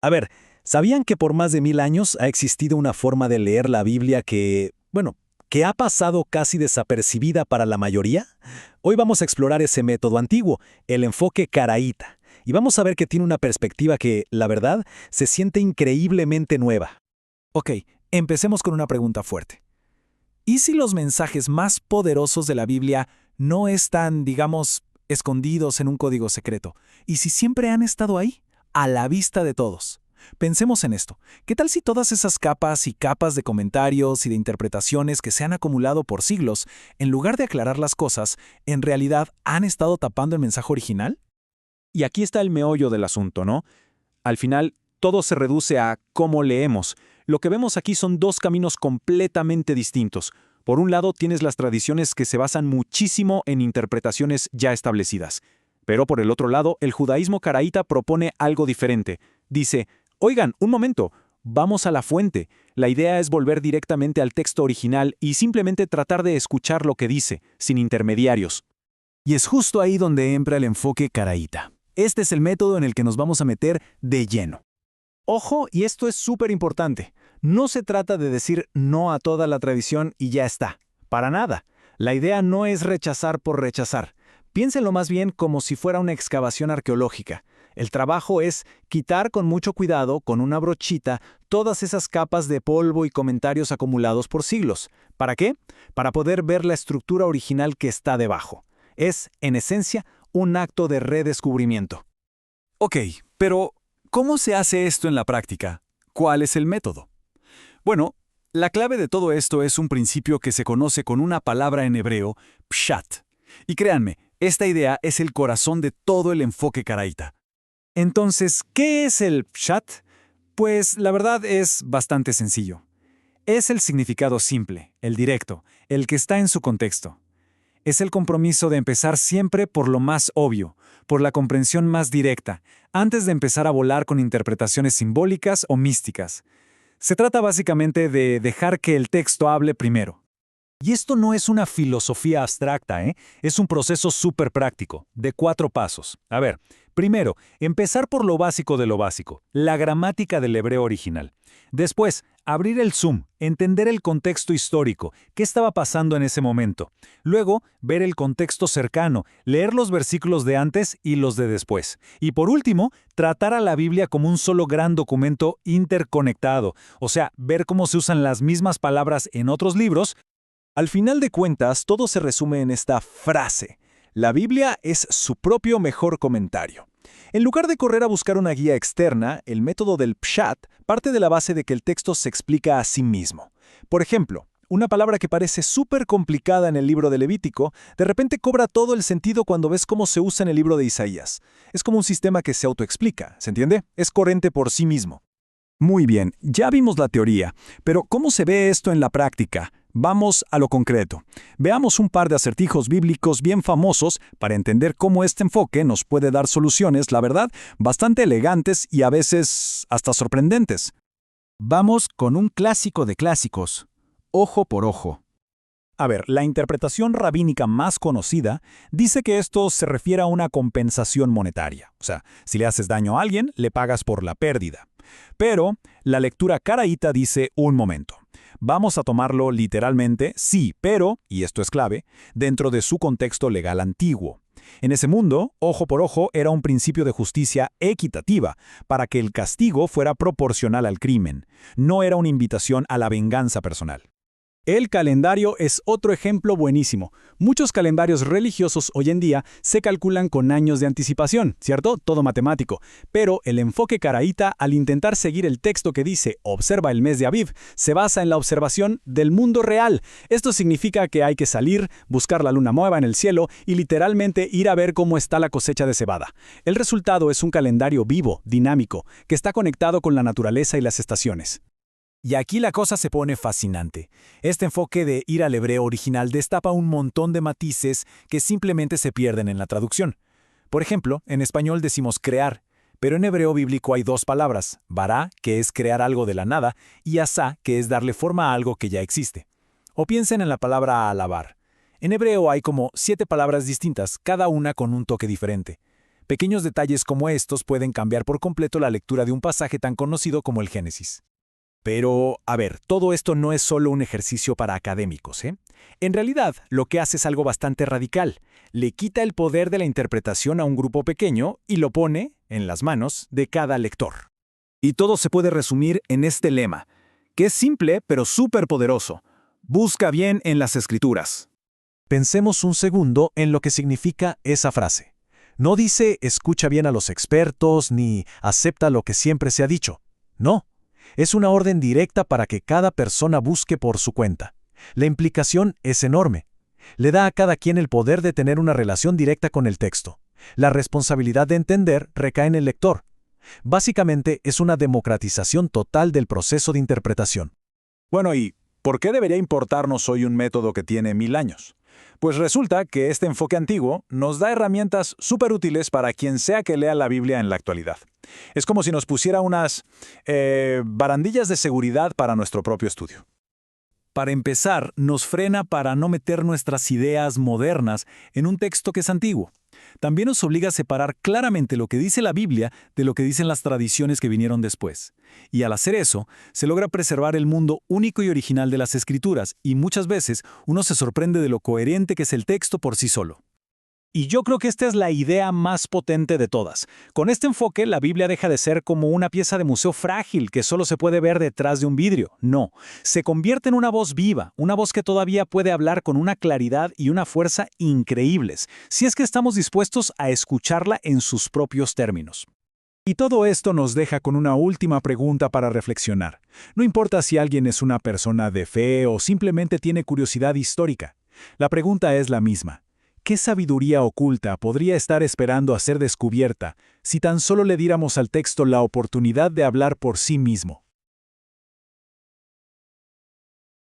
A ver, ¿sabían que por más de 1000 años ha existido una forma de leer la Biblia que ha pasado casi desapercibida para la mayoría? Hoy vamos a explorar ese método antiguo, el enfoque caraíta, y vamos a ver que tiene una perspectiva que, la verdad, se siente increíblemente nueva. Ok, empecemos con una pregunta fuerte. ¿Y si los mensajes más poderosos de la Biblia no están, digamos, escondidos en un código secreto? ¿Y si siempre han estado ahí, a la vista de todos? Pensemos en esto. ¿Qué tal si todas esas capas y capas de comentarios y de interpretaciones que se han acumulado por siglos, en lugar de aclarar las cosas, en realidad han estado tapando el mensaje original? Y aquí está el meollo del asunto, ¿no? Al final, todo se reduce a cómo leemos. Lo que vemos aquí son dos caminos completamente distintos. Por un lado, tienes las tradiciones que se basan muchísimo en interpretaciones ya establecidas. Pero por el otro lado, el judaísmo caraíta propone algo diferente. Dice, oigan, un momento, vamos a la fuente. La idea es volver directamente al texto original y simplemente tratar de escuchar lo que dice, sin intermediarios. Y es justo ahí donde entra el enfoque caraíta. Este es el método en el que nos vamos a meter de lleno. Ojo, y esto es súper importante. No se trata de decir no a toda la tradición y ya está. Para nada. La idea no es rechazar por rechazar. Piénsenlo más bien como si fuera una excavación arqueológica. El trabajo es quitar con mucho cuidado, con una brochita, todas esas capas de polvo y comentarios acumulados por siglos. ¿Para qué? Para poder ver la estructura original que está debajo. Es, en esencia, un acto de redescubrimiento. Ok, pero ¿cómo se hace esto en la práctica? ¿Cuál es el método? Bueno, la clave de todo esto es un principio que se conoce con una palabra en hebreo, pshat. Y créanme, esta idea es el corazón de todo el enfoque caraíta. Entonces, ¿qué es el pshat? Pues la verdad es bastante sencillo. Es el significado simple, el directo, el que está en su contexto. Es el compromiso de empezar siempre por lo más obvio, por la comprensión más directa, antes de empezar a volar con interpretaciones simbólicas o místicas. Se trata básicamente de dejar que el texto hable primero. Y esto no es una filosofía abstracta, ¿eh? Es un proceso súper práctico, de 4 pasos. A ver, primero, empezar por lo básico de lo básico, la gramática del hebreo original. Después, abrir el zoom, entender el contexto histórico, qué estaba pasando en ese momento. Luego, ver el contexto cercano, leer los versículos de antes y los de después. Y por último, tratar a la Biblia como un solo gran documento interconectado, o sea, ver cómo se usan las mismas palabras en otros libros. Al final de cuentas, todo se resume en esta frase. La Biblia es su propio mejor comentario. En lugar de correr a buscar una guía externa, el método del pshat parte de la base de que el texto se explica a sí mismo. Por ejemplo, una palabra que parece súper complicada en el libro de Levítico, de repente cobra todo el sentido cuando ves cómo se usa en el libro de Isaías. Es como un sistema que se autoexplica, ¿se entiende? Es coherente por sí mismo. Muy bien, ya vimos la teoría, pero ¿cómo se ve esto en la práctica? Vamos a lo concreto. Veamos un par de acertijos bíblicos bien famosos para entender cómo este enfoque nos puede dar soluciones, la verdad, bastante elegantes y a veces hasta sorprendentes. Vamos con un clásico de clásicos, ojo por ojo. A ver, la interpretación rabínica más conocida dice que esto se refiere a una compensación monetaria. O sea, si le haces daño a alguien, le pagas por la pérdida. Pero la lectura caraíta dice un momento. Vamos a tomarlo literalmente, sí, pero, y esto es clave, dentro de su contexto legal antiguo. En ese mundo, ojo por ojo era un principio de justicia equitativa, para que el castigo fuera proporcional al crimen. No era una invitación a la venganza personal. El calendario es otro ejemplo buenísimo. Muchos calendarios religiosos hoy en día se calculan con años de anticipación, ¿cierto? Todo matemático. Pero el enfoque caraíta, al intentar seguir el texto que dice «observa el mes de Aviv», se basa en la observación del mundo real. Esto significa que hay que salir, buscar la luna nueva en el cielo y literalmente ir a ver cómo está la cosecha de cebada. El resultado es un calendario vivo, dinámico, que está conectado con la naturaleza y las estaciones. Y aquí la cosa se pone fascinante. Este enfoque de ir al hebreo original destapa un montón de matices que simplemente se pierden en la traducción. Por ejemplo, en español decimos crear, pero en hebreo bíblico hay 2 palabras, bará, que es crear algo de la nada, y asá, que es darle forma a algo que ya existe. O piensen en la palabra alabar. En hebreo hay como 7 palabras distintas, cada una con un toque diferente. Pequeños detalles como estos pueden cambiar por completo la lectura de un pasaje tan conocido como el Génesis. Pero, a ver, todo esto no es solo un ejercicio para académicos, ¿eh? En realidad, lo que hace es algo bastante radical. Le quita el poder de la interpretación a un grupo pequeño y lo pone en las manos de cada lector. Y todo se puede resumir en este lema, que es simple pero súper poderoso. Busca bien en las Escrituras. Pensemos un segundo en lo que significa esa frase. No dice escucha bien a los expertos ni acepta lo que siempre se ha dicho. No. Es una orden directa para que cada persona busque por su cuenta. La implicación es enorme. Le da a cada quien el poder de tener una relación directa con el texto. La responsabilidad de entender recae en el lector. Básicamente es una democratización total del proceso de interpretación. Bueno, ¿y por qué debería importarnos hoy un método que tiene 1000 años? Pues resulta que este enfoque antiguo nos da herramientas súper útiles para quien sea que lea la Biblia en la actualidad. Es como si nos pusiera unas barandillas de seguridad para nuestro propio estudio. Para empezar, nos frena para no meter nuestras ideas modernas en un texto que es antiguo. También nos obliga a separar claramente lo que dice la Biblia de lo que dicen las tradiciones que vinieron después. Y al hacer eso, se logra preservar el mundo único y original de las Escrituras, y muchas veces uno se sorprende de lo coherente que es el texto por sí solo. Y yo creo que esta es la idea más potente de todas. Con este enfoque, la Biblia deja de ser como una pieza de museo frágil que solo se puede ver detrás de un vidrio. No, se convierte en una voz viva, una voz que todavía puede hablar con una claridad y una fuerza increíbles, si es que estamos dispuestos a escucharla en sus propios términos. Y todo esto nos deja con una última pregunta para reflexionar. No importa si alguien es una persona de fe o simplemente tiene curiosidad histórica. La pregunta es la misma. ¿Qué sabiduría oculta podría estar esperando a ser descubierta si tan solo le diéramos al texto la oportunidad de hablar por sí mismo?